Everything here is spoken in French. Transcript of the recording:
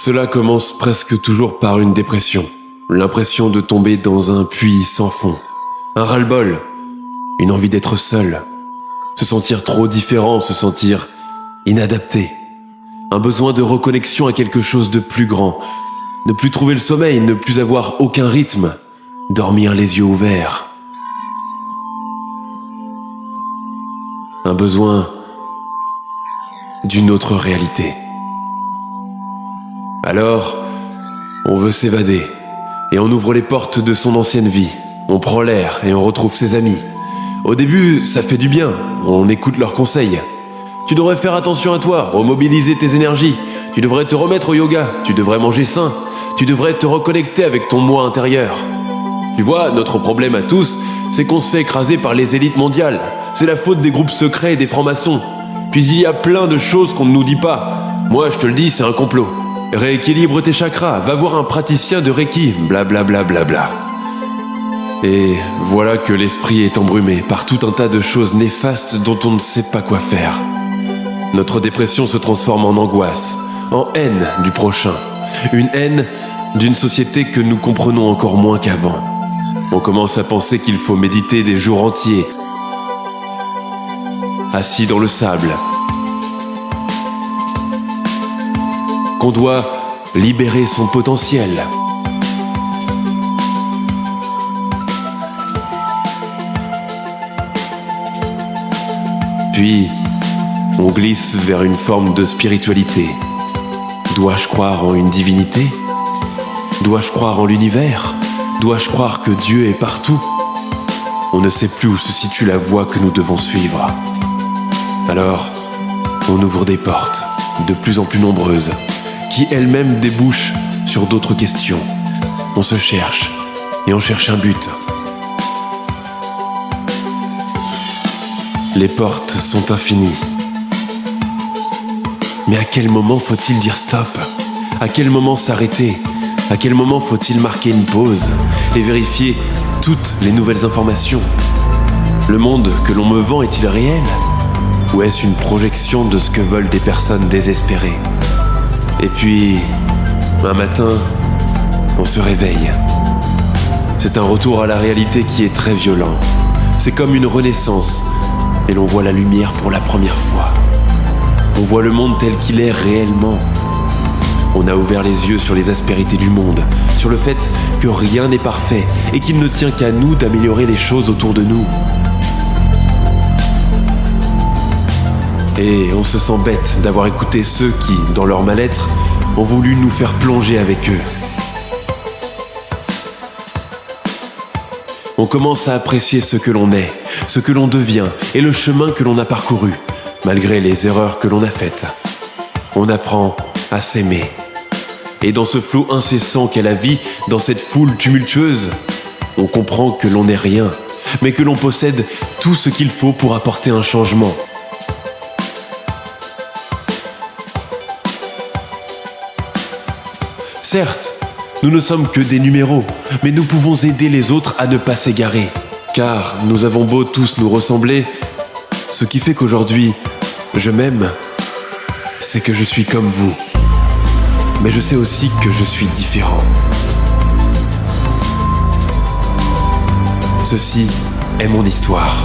Cela commence presque toujours par une dépression. L'impression de tomber dans un puits sans fond. Un ras-le-bol. Une envie d'être seul. Se sentir trop différent, se sentir inadapté. Un besoin de reconnexion à quelque chose de plus grand. Ne plus trouver le sommeil, ne plus avoir aucun rythme. Dormir les yeux ouverts. Un besoin d'une autre réalité. Alors, on veut s'évader, et on ouvre les portes de son ancienne vie. On prend l'air et on retrouve ses amis. Au début, ça fait du bien, on écoute leurs conseils. Tu devrais faire attention à toi, remobiliser tes énergies. Tu devrais te remettre au yoga, tu devrais manger sain. Tu devrais te reconnecter avec ton moi intérieur. Tu vois, notre problème à tous, c'est qu'on se fait écraser par les élites mondiales. C'est la faute des groupes secrets et des francs-maçons. Puis il y a plein de choses qu'on ne nous dit pas. Moi, je te le dis, c'est un complot. Rééquilibre tes chakras, va voir un praticien de Reiki, blablabla. Bla bla bla. Et voilà que l'esprit est embrumé par tout un tas de choses néfastes dont on ne sait pas quoi faire. Notre dépression se transforme en angoisse, en haine du prochain. Une haine d'une société que nous comprenons encore moins qu'avant. On commence à penser qu'il faut méditer des jours entiers, assis dans le sable. Qu'on doit libérer son potentiel. Puis, on glisse vers une forme de spiritualité. Dois-je croire en une divinité ? Dois-je croire en l'univers ? Dois-je croire que Dieu est partout ? On ne sait plus où se situe la voie que nous devons suivre. Alors, on ouvre des portes, de plus en plus nombreuses, qui elles-mêmes débouchent sur d'autres questions. On se cherche, et on cherche un but. Les portes sont infinies. Mais à quel moment faut-il dire stop ? À quel moment s'arrêter ? À quel moment faut-il marquer une pause et vérifier toutes les nouvelles informations ? Le monde que l'on me vend est-il réel ? Ou est-ce une projection de ce que veulent des personnes désespérées ? Et puis, un matin, on se réveille. C'est un retour à la réalité qui est très violent. C'est comme une renaissance, et l'on voit la lumière pour la première fois. On voit le monde tel qu'il est réellement. On a ouvert les yeux sur les aspérités du monde, sur le fait que rien n'est parfait et qu'il ne tient qu'à nous d'améliorer les choses autour de nous. Et on se sent bête d'avoir écouté ceux qui, dans leur mal-être, ont voulu nous faire plonger avec eux. On commence à apprécier ce que l'on est, ce que l'on devient et le chemin que l'on a parcouru, malgré les erreurs que l'on a faites. On apprend à s'aimer. Et dans ce flot incessant qu'est la vie, dans cette foule tumultueuse, on comprend que l'on n'est rien, mais que l'on possède tout ce qu'il faut pour apporter un changement. Certes, nous ne sommes que des numéros, mais nous pouvons aider les autres à ne pas s'égarer. Car nous avons beau tous nous ressembler, ce qui fait qu'aujourd'hui, je m'aime, c'est que je suis comme vous. Mais je sais aussi que je suis différent. Ceci est mon histoire.